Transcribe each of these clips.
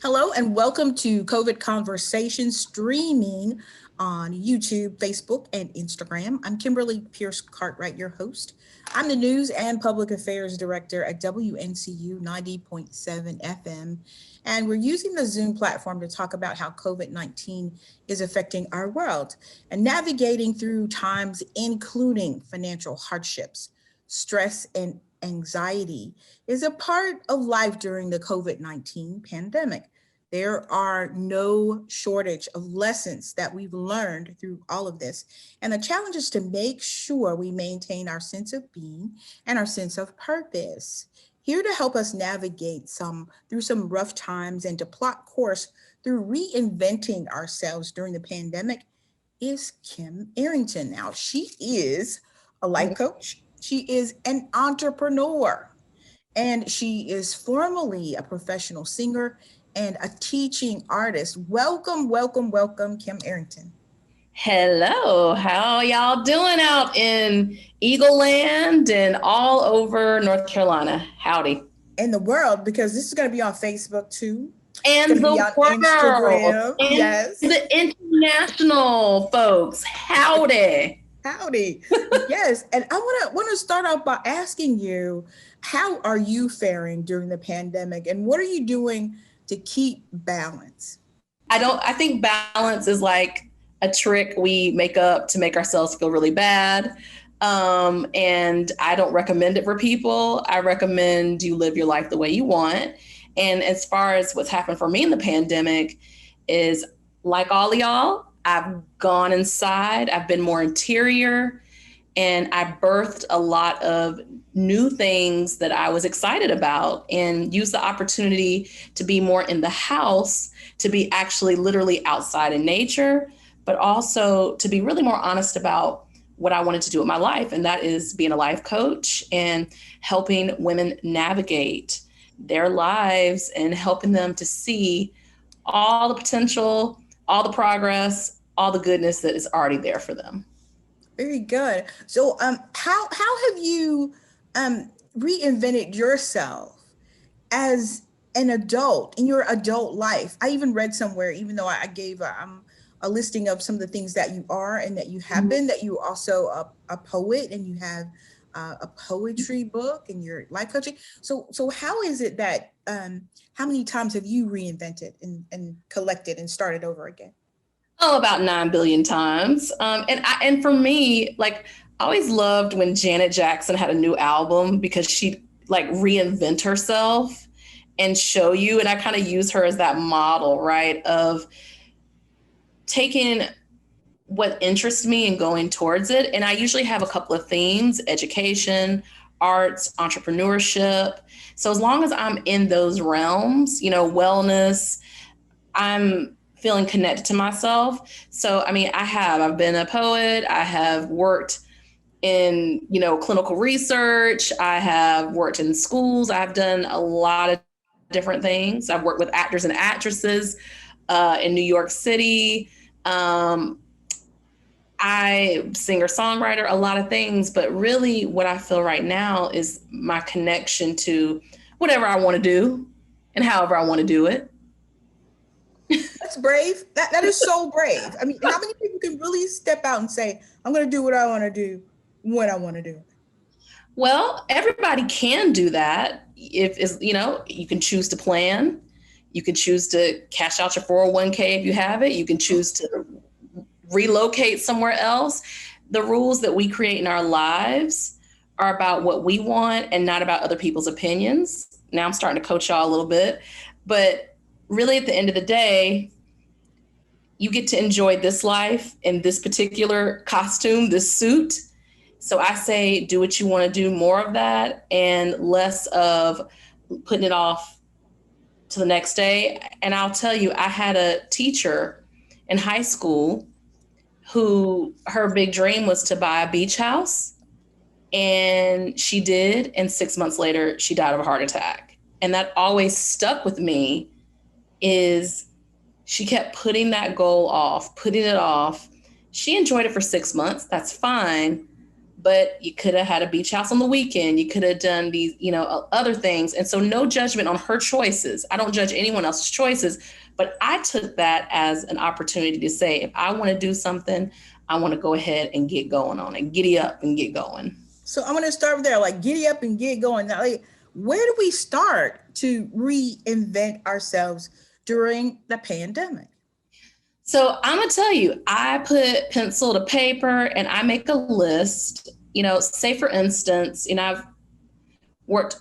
Hello and welcome to COVID Conversations streaming on YouTube, Facebook, and Instagram. I'm Kimberley Pierce Cartwright, your host. I'm the News and Public Affairs Director at WNCU 90.7 FM, and we're using the Zoom platform to talk about how COVID-19 is affecting our world and navigating through times including financial hardships, stress, and anxiety is a part of life during the COVID-19 pandemic. There are no shortage of lessons that we've learned through all of this. And the challenge is to make sure we maintain our sense of being and our sense of purpose. Here to help us navigate through some rough times and to plot course through reinventing ourselves during the pandemic is Kim Arrington. Now, she is a life coach. She is an entrepreneur, and she is formerly a professional singer and a teaching artist. Welcome, welcome, welcome, Kim Arrington. Hello, how y'all doing out in Eagle Land and all over North Carolina? Howdy. In the world, because this is going to be on Facebook too. And the world. Instagram. And yes. The international folks. Howdy. Howdy. Yes. And I want to start out by asking you, how are you faring during the pandemic and what are you doing to keep balance? I think balance is like a trick we make up to make ourselves feel really bad. And I don't recommend it for people. I recommend you live your life the way you want. And as far as what's happened for me in the pandemic is, like all of y'all, I've gone inside, I've been more interior, and I birthed a lot of new things that I was excited about and used the opportunity to be more in the house, to be actually literally outside in nature, but also to be really more honest about what I wanted to do with my life. And that is being a life coach and helping women navigate their lives and helping them to see all the potential, all the progress, all the goodness that is already there for them. Very good. So how have you reinvented yourself as an adult in your adult life? I even read somewhere, even though I gave a listing of some of the things that you are and that you have been, that you are also a poet and you have a poetry book and your life coaching. So how is it that, how many times have you reinvented and collected and started over again? Oh, about 9 billion times. And for me, like, I always loved when Janet Jackson had a new album because she'd like reinvent herself and show you. And I kind of use her as that model, right, of taking what interests me and going towards it. And I usually have a couple of themes: education, arts, entrepreneurship. So as long as I'm in those realms, wellness, I'm feeling connected to myself. So, I mean, I've been a poet. I have worked in, clinical research. I have worked in schools. I've done a lot of different things. I've worked with actors and actresses in New York City. I singer-songwriter, a lot of things, but really what I feel right now is my connection to whatever I want to do and however I want to do it. That's brave. That is so brave. I mean, how many people can really step out and say, I'm going to do what I want to do when I want to do it? Well, everybody can do that. You can choose to plan. You can choose to cash out your 401k if you have it. You can choose to relocate somewhere else. The rules that we create in our lives are about what we want and not about other people's opinions. Now I'm starting to coach y'all a little bit, but really at the end of the day, you get to enjoy this life in this particular costume, this suit. So I say, do what you want to do, more of that and less of putting it off to the next day. And I'll tell you, I had a teacher in high school who her big dream was to buy a beach house. And she did. And 6 months later, she died of a heart attack. And that always stuck with me, is she kept putting that goal off, putting it off. She enjoyed it for 6 months. That's fine. but you could have had a beach house on the weekend. You could have done these, other things. And so no judgment on her choices. I don't judge anyone else's choices, but I took that as an opportunity to say, if I want to do something, I want to go ahead and get going on it, giddy up and get going. So I'm going to start there, like giddy up and get going. Now, like, where do we start to reinvent ourselves during the pandemic? So I'm going to tell you, I put pencil to paper and I make a list, say for instance, I've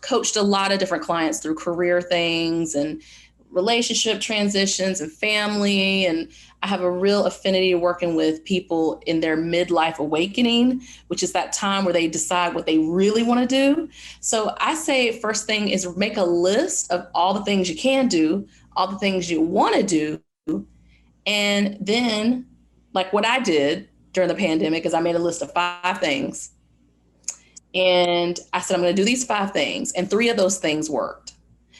coached a lot of different clients through career things and relationship transitions and family. And I have a real affinity working with people in their midlife awakening, which is that time where they decide what they really want to do. So I say first thing is make a list of all the things you can do, all the things you want to do. And then, like what I did during the pandemic is I made a list of 5 things. And I said, I'm going to do these 5 things. And 3 of those things worked.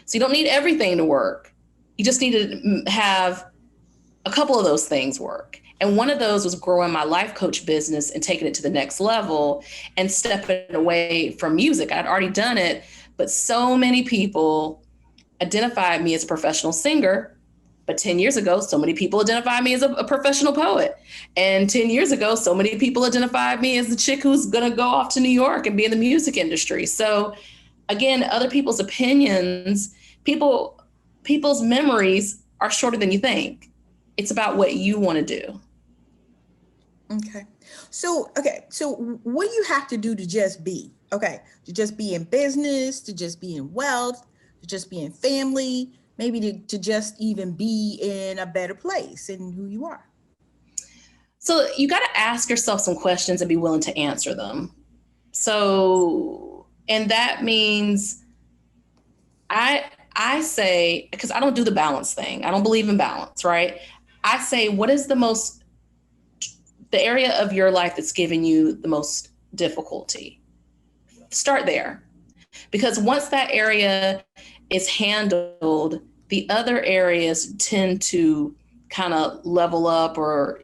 So you don't need everything to work. You just need to have a couple of those things work. And one of those was growing my life coach business and taking it to the next level and stepping away from music. I'd already done it, but so many people identified me as a professional singer. But 10 years ago, so many people identified me as a professional poet. And 10 years ago, so many people identified me as the chick who's going to go off to New York and be in the music industry. So again, other people's opinions, people's memories are shorter than you think. It's about what you want to do. Okay. So what do you have to do to just be? Okay. To just be in business, to just be in wealth, to just be in family, maybe to just even be in a better place in who you are? So you got to ask yourself some questions and be willing to answer them. So, and that means I say, because I don't do the balance thing. I don't believe in balance, right? I say, what is the area of your life that's giving you the most difficulty? Start there. Because once that area is handled, the other areas tend to kind of level up or,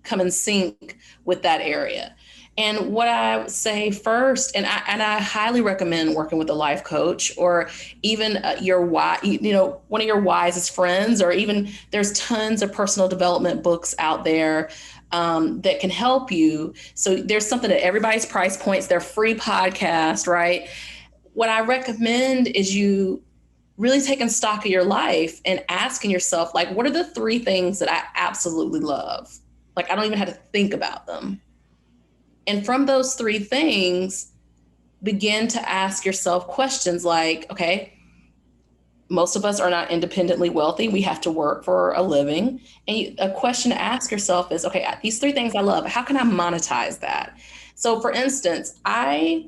come in sync with that area. And what I would say first, and I highly recommend working with a life coach or even one of your wisest friends, or even there's tons of personal development books out there that can help you. So there's something at everybody's price points. They're free podcasts, right? What I recommend is you really taking stock of your life and asking yourself, like, what are the 3 things that I absolutely love? Like, I don't even have to think about them. And from those 3 things, begin to ask yourself questions like, okay, most of us are not independently wealthy. We have to work for a living. And a question to ask yourself is, okay, these 3 things I love, how can I monetize that? So for instance, I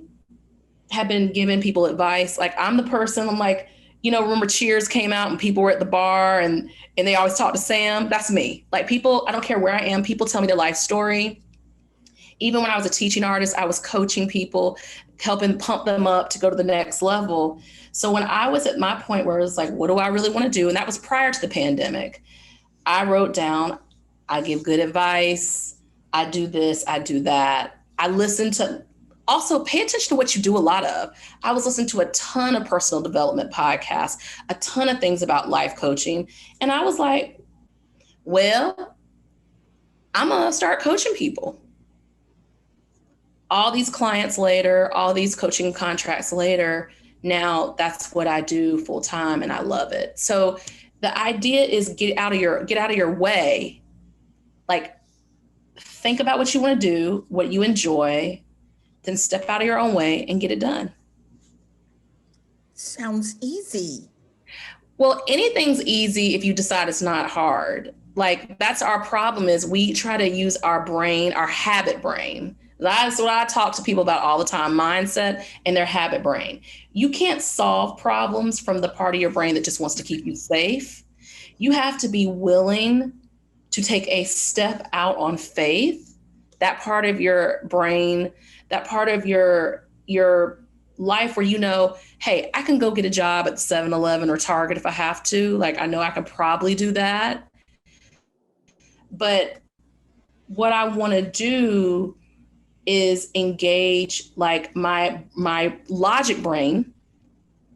have been giving people advice. Like, I'm the person, I'm like, remember Cheers came out and people were at the bar and they always talk to Sam? That's me. Like, people, I don't care where I am, people tell me their life story. Even when I was a teaching artist, I was coaching people, helping pump them up to go to the next level. So when I was at my point where it was like, what do I really want to do? And that was prior to the pandemic. I wrote down, I give good advice. I do this, I do that. I listen to, also pay attention to what you do a lot of. I was listening to a ton of personal development podcasts, a ton of things about life coaching. And I was like, well, I'm going to start coaching people. All these clients later, all these coaching contracts later, now that's what I do full time and I love it. So the idea is get out of your way. Like, think about what you want to do, what you enjoy, then step out of your own way and get it done. Sounds easy. Well, anything's easy if you decide it's not hard. Like, that's our problem, is we try to use our brain, our habit brain. That's what I talk to people about all the time, mindset and their habit brain. You can't solve problems from the part of your brain that just wants to keep you safe. You have to be willing to take a step out on faith. That part of your brain, that part of your life where hey, I can go get a job at 7-Eleven or Target if I have to. Like, I know I can probably do that. But what I want to do is engage like my logic brain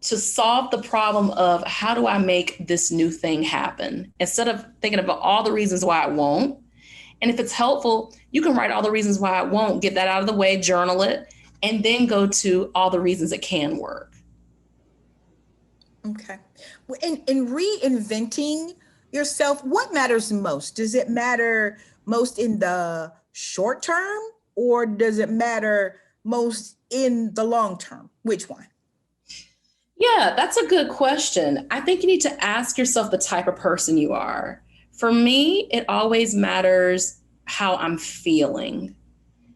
to solve the problem of how do I make this new thing happen, instead of thinking about all the reasons why it won't. And if it's helpful, you can write all the reasons why it won't, get that out of the way, journal it, and then go to all the reasons it can work. Okay. In reinventing yourself, what matters most? Does it matter most in the short term, or does it matter most in the long term? Which one? Yeah, that's a good question. I think you need to ask yourself the type of person you are. For me, it always matters how I'm feeling,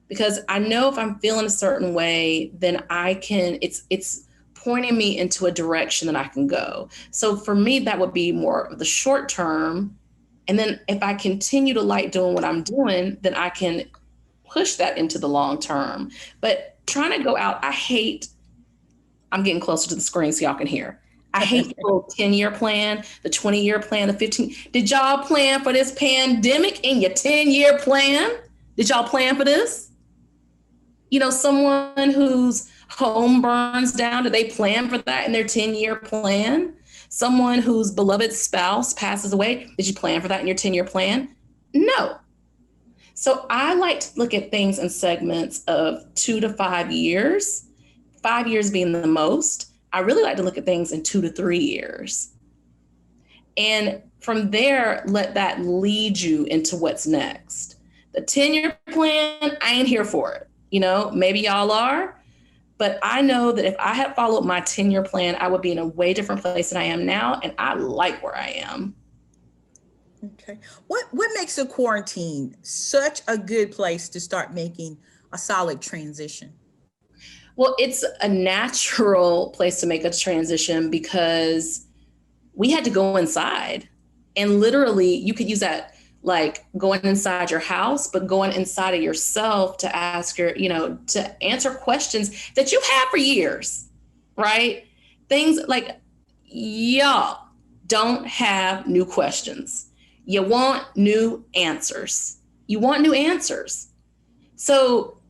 because I know if I'm feeling a certain way, then it's pointing me into a direction that I can go. So for me, that would be more of the short term. And then if I continue to like doing what I'm doing, then I can push that into the long term. But trying to go out, I'm getting closer to the screen so y'all can hear. I hate the little 10-year plan, the 20-year plan, the 15. Did y'all plan for this pandemic in your 10-year plan? Did y'all plan for this? You know, someone whose home burns down, do they plan for that in their 10-year plan? Someone whose beloved spouse passes away, did you plan for that in your 10-year plan? No. So I like to look at things in segments of 2 to 5 years, 5 years being the most. I really like to look at things in 2 to 3 years. And from there, let that lead you into what's next. The 10-year plan, I ain't here for it. You know, maybe y'all are, but I know that if I had followed my 10-year plan, I would be in a way different place than I am now. And I like where I am. Okay. What makes a quarantine such a good place to start making a solid transition? Well, it's a natural place to make a transition because we had to go inside, and literally you could use that like going inside your house, but going inside of yourself to ask to answer questions that you've had for years, right? Things like y'all don't have new questions. You want new answers. You want new answers. So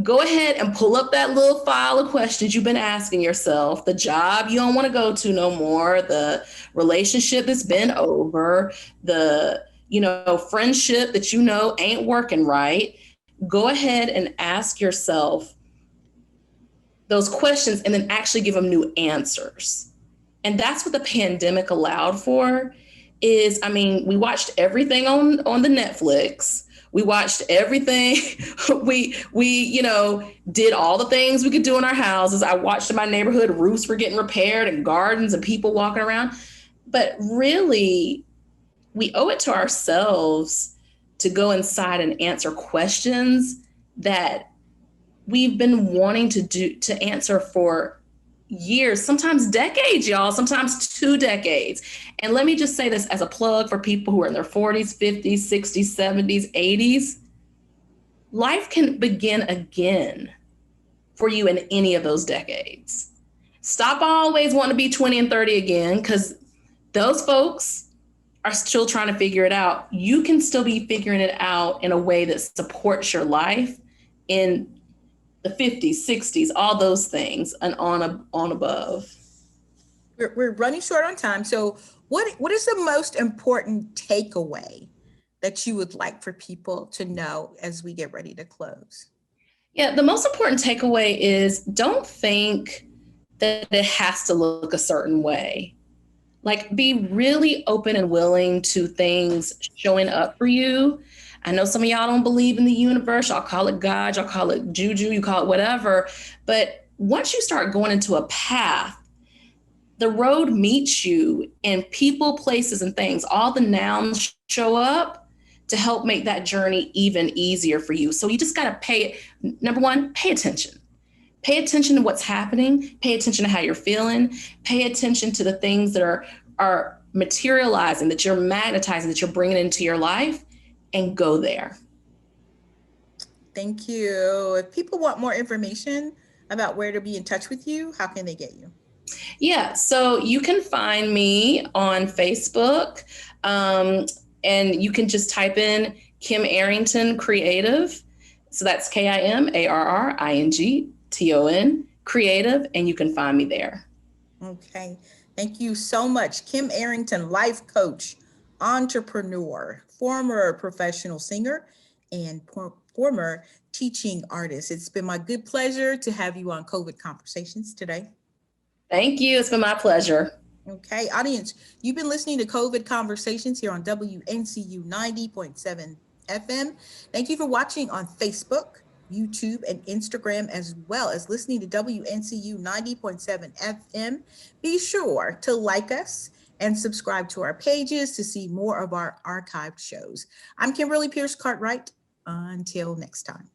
go ahead and pull up that little file of questions you've been asking yourself, the job you don't want to go to no more, the relationship that's been over, the friendship that ain't working right. Go ahead and ask yourself those questions and then actually give them new answers. And that's what the pandemic allowed for we watched everything on the Netflix. We watched everything. we did all the things we could do in our houses. I watched in my neighborhood, roofs were getting repaired and gardens and people walking around. But really, we owe it to ourselves to go inside and answer questions that we've been wanting to answer for years, sometimes decades, y'all, sometimes 2 decades. And let me just say this as a plug for people who are in their 40s, 50s, 60s, 70s, 80s. Life can begin again for you in any of those decades. Stop always wanting to be 20 and 30 again, because those folks are still trying to figure it out. You can still be figuring it out in a way that supports your life in the 50s, 60s, all those things, and on above. We're running short on time. So what is the most important takeaway that you would like for people to know as we get ready to close? Yeah, the most important takeaway is don't think that it has to look a certain way. Like, be really open and willing to things showing up for you. I know some of y'all don't believe in the universe. Y'all call it God, y'all call it juju, you call it whatever. But once you start going into a path, the road meets you, and people, places, and things, all the nouns show up to help make that journey even easier for you. So you just got to number one, pay attention. Pay attention to what's happening. Pay attention to how you're feeling. Pay attention to the things that are materializing, that you're magnetizing, that you're bringing into your life. And go there. Thank you. If people want more information about where to be in touch with you, how can they get you? Yeah, so you can find me on Facebook, and you can just type in Kim Arrington Creative. So that's KIMARRINGTON, creative, and you can find me there. Okay. Thank you so much. Kim Arrington, life coach, entrepreneur, former professional singer, and former teaching artist. It's been my good pleasure to have you on COVID Conversations today. Thank you. It's been my pleasure. Okay, audience, you've been listening to COVID Conversations here on WNCU 90.7 FM. Thank you for watching on Facebook, YouTube, and Instagram, as well as listening to WNCU 90.7 FM. Be sure to like us and subscribe to our pages to see more of our archived shows. I'm Kimberly Pierce Cartwright. Until next time.